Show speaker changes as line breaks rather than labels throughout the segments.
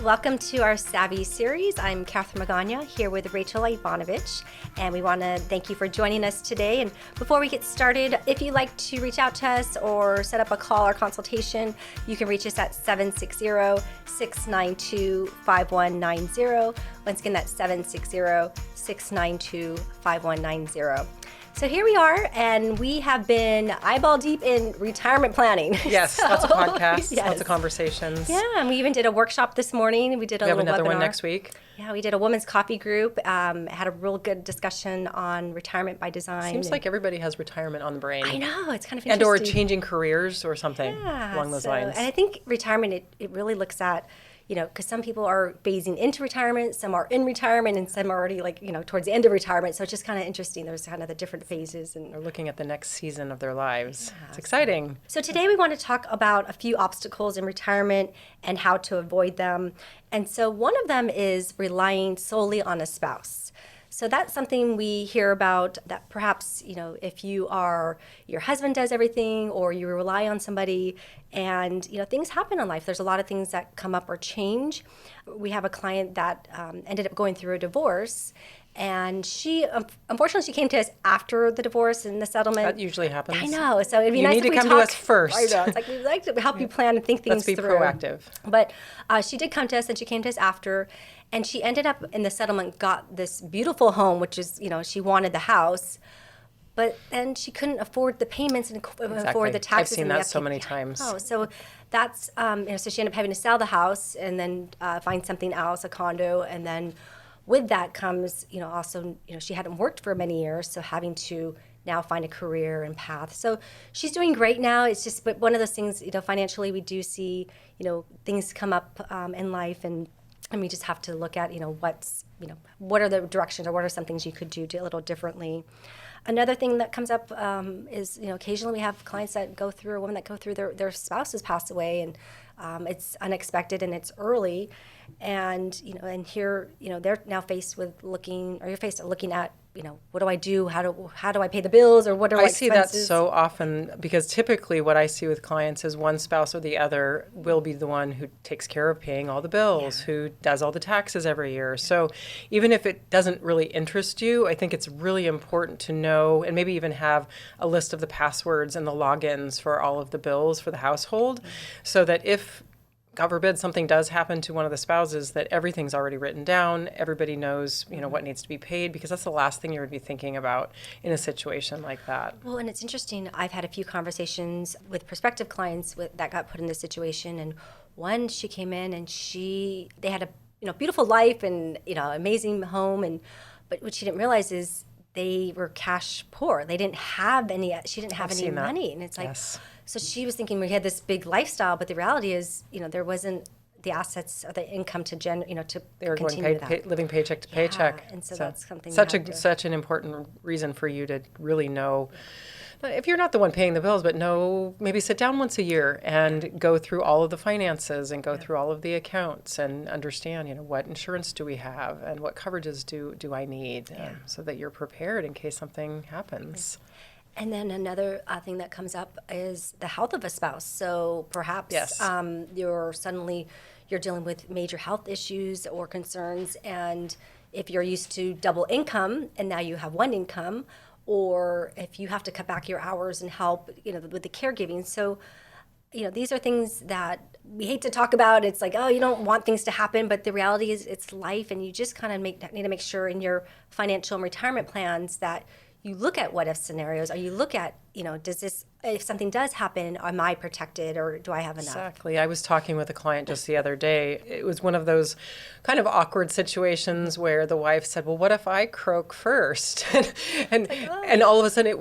Welcome to our Savvy series. I'm Catherine Magana here with Rachel Ivanovich, and we want to thank you for joining us today. And before we get started, if you'd like to reach out to us or set up a call or consultation, you can reach us at 760-692-5190. Once again, that's 760-692-5190. So here we are, and we have been eyeball deep in retirement planning.
Yes, lots of podcasts, lots of conversations.
Yeah, and we even did a workshop this morning. We did a little webinar.
We have another one next week.
Yeah, we did a women's coffee group, had a real good discussion on retirement by design.
Seems like everybody has retirement on the brain.
I know, it's kind of interesting.
And or changing careers or something along those lines.
And I think retirement, it really looks at, because some people are phasing into retirement, some are in retirement, and some are already towards the end of retirement. So it's just kind of interesting. There's kind of the different phases. And
they're looking at the next season of their lives. Yeah, it's exciting.
So today we want to talk about a few obstacles in retirement and how to avoid them. And so one of them is relying solely on a spouse. So that's something we hear about, that perhaps, if your husband does everything or you rely on somebody and, things happen in life. There's a lot of things that come up or change. We have a client that ended up going through a divorce, and she, unfortunately, she came to us after the divorce and the settlement.
That usually happens.
I know. So it'd be nice if we
You need to come to us first.
I know. It's like we'd like to help you plan and think things through.
Let's be proactive.
But she did come to us, and she came to us after, and she ended up in the settlement, got this beautiful home, which is, she wanted the house, but then she couldn't afford the payments and afford the taxes.
I've seen that so many times.
Oh, so that's, so she ended up having to sell the house and then find something else, a condo, and then with that comes, also, she hadn't worked for many years, so having to now find a career and path. So she's doing great now. It's just, but one of those things, financially, we do see, things come up in life, and we just have to look at, what are the directions or what are some things you could do a little differently. Another thing that comes up is, occasionally we have clients that go through, women that go through their spouse has passed away, and it's unexpected and it's early. And, and here, they're now faced with looking at, what do I do? How do I pay the bills, or what are my expenses?
I see that so often, because typically what I see with clients is one spouse or the other will be the one who takes care of paying all the bills, who does all the taxes every year. So even if it doesn't really interest you, I think it's really important to know, and maybe even have a list of the passwords and the logins for all of the bills for the household, so that if, God forbid, something does happen to one of the spouses, that everything's already written down. Everybody knows, what needs to be paid, because that's the last thing you would be thinking about in a situation like that.
Well, and it's interesting. I've had a few conversations with prospective clients that got put in this situation, and one, she came in and they had a beautiful life and amazing home, but what she didn't realize is they were cash poor. They didn't have any. She didn't have any money, and it's like. Yes. So she was thinking we had this big lifestyle, but the reality is, there wasn't the assets or the income to to
they were
continue
living paycheck to paycheck.
And so that's something.
Such an important reason for you to really know. If you're not the one paying the bills, but maybe sit down once a year and go through all of the finances and go through all of the accounts and understand, what insurance do we have and what coverages do I need, so that you're prepared in case something happens.
And then another thing that comes up is the health of a spouse. So perhaps you're dealing with major health issues or concerns, and if you're used to double income and now you have one income, or if you have to cut back your hours and help, with the caregiving. So, these are things that we hate to talk about. It's like, oh, you don't want things to happen, but the reality is it's life, and you just kind of need to make sure in your financial and retirement plans that you look at what if scenarios, or you look at, if something does happen, am I protected, or do I have enough?
Exactly. I was talking with a client just the other day. It was one of those kind of awkward situations where the wife said, well, what if I croak first? and all of a sudden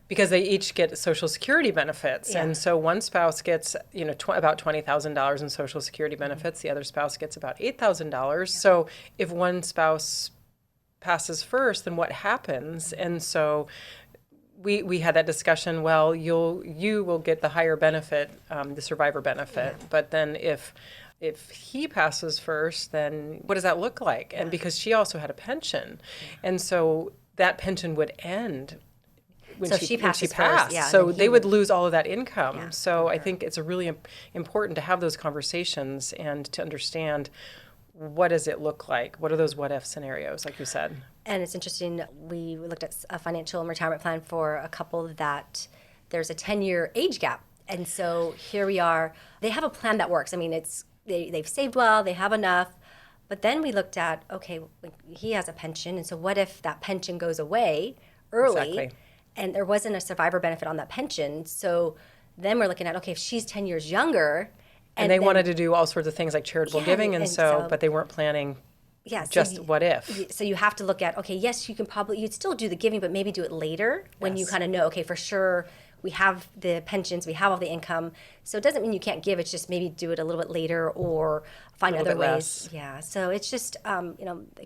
because they each get Social Security benefits. Yeah. And so one spouse gets, about $20,000 in Social Security benefits. The other spouse gets about $8,000. Yeah. So if one spouse passes first, then what happens? And so we had that discussion. Well, you will get the higher benefit, the survivor benefit. Yeah. But then if he passes first, then what does that look like? And because she also had a pension, and so that pension would end when
So
she,
she
when she
passes hers,
passed.
yeah, and
So
then he
they would
would-
lose all of that income.
Yeah,
So I
okay.
think it's a really important to have those conversations and to understand what does it look like? What are those what if scenarios, like you said?
And it's interesting, we looked at a financial and retirement plan for a couple that there's a 10-year age gap. And so here we are. They have a plan that works. I mean, they've saved well, they have enough. But then we looked at, okay, he has a pension. And so what if that pension goes away early
Exactly.
and there wasn't a survivor benefit on that pension? So then we're looking at, okay, if she's 10 years younger.
And they
then-
wanted to do all sorts of things like charitable
Yeah,
giving, and
and
so,
so-
but they weren't planning
Yeah, so
just
you-
what if.
So you have to look at, okay, yes, you'd still do the giving, but maybe do it later when you
Yes.
kind of know, okay, for sure, we have the pensions, we have all the income. So it doesn't mean you can't give, it's just maybe do it a little bit later or find
little
other
bit
ways.
less.
Yeah, so it's just, like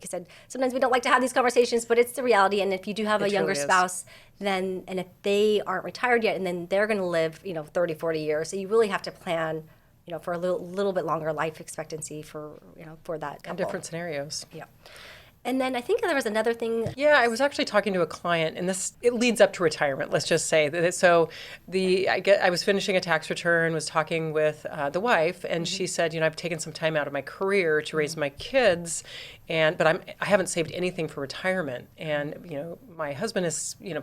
I said, sometimes we don't like to have these conversations, but it's the reality. And if you do have a younger
truly is.
spouse, then, and if they aren't retired yet, and then they're going to live, 30, 40 years. So you really have to plan, for a little bit longer life expectancy for that couple.
And different scenarios.
Yeah. And then I think there was another thing.
Yeah, I was actually talking to a client, and it leads up to retirement. Let's just say that. So I was finishing a tax return, was talking with the wife, and she said, I've taken some time out of my career to raise my kids, but I haven't saved anything for retirement. And my husband is he's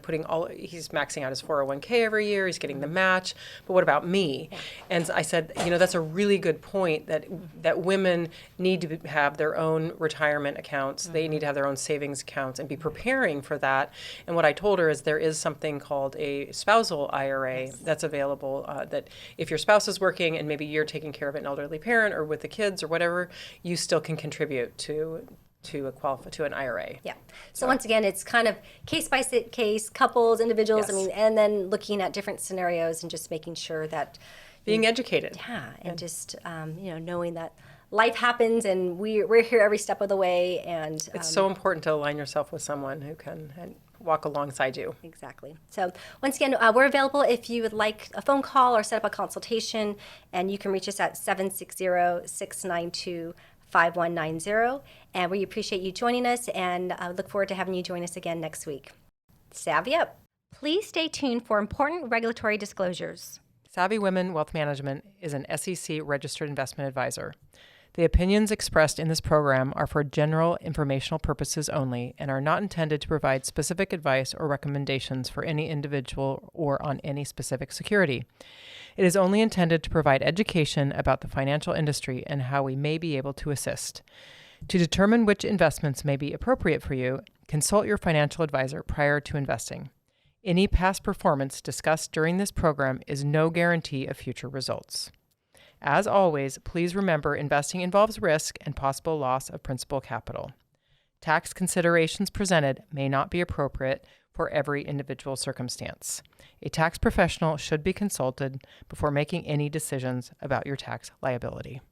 maxing out his 401k every year. He's getting the match, but what about me? Yeah. And I said, that's a really good point that women need to have their own retirement accounts. They need to have their own savings accounts and be preparing for that. And what I told her is there is something called a spousal IRA that's available, that if your spouse is working and maybe you're taking care of an elderly parent or with the kids or whatever, you still can contribute to an IRA.
Yeah. So once again, it's kind of case by case, couples, individuals.
Yes.
And then looking at different scenarios and just making sure that
Being educated.
Yeah, and just knowing that life happens and we're here every step of the way. And
It's so important to align yourself with someone who can walk alongside you.
Exactly. So once again, we're available if you would like a phone call or set up a consultation, and you can reach us at 760-692-5190. And we appreciate you joining us, and look forward to having you join us again next week. Savvy up. Please stay tuned for important regulatory disclosures.
Savvy Women Wealth Management is an SEC registered investment advisor. The opinions expressed in this program are for general informational purposes only and are not intended to provide specific advice or recommendations for any individual or on any specific security. It is only intended to provide education about the financial industry and how we may be able to assist. To determine which investments may be appropriate for you, consult your financial advisor prior to investing. Any past performance discussed during this program is no guarantee of future results. As always, please remember investing involves risk and possible loss of principal capital. Tax considerations presented may not be appropriate for every individual circumstance. A tax professional should be consulted before making any decisions about your tax liability.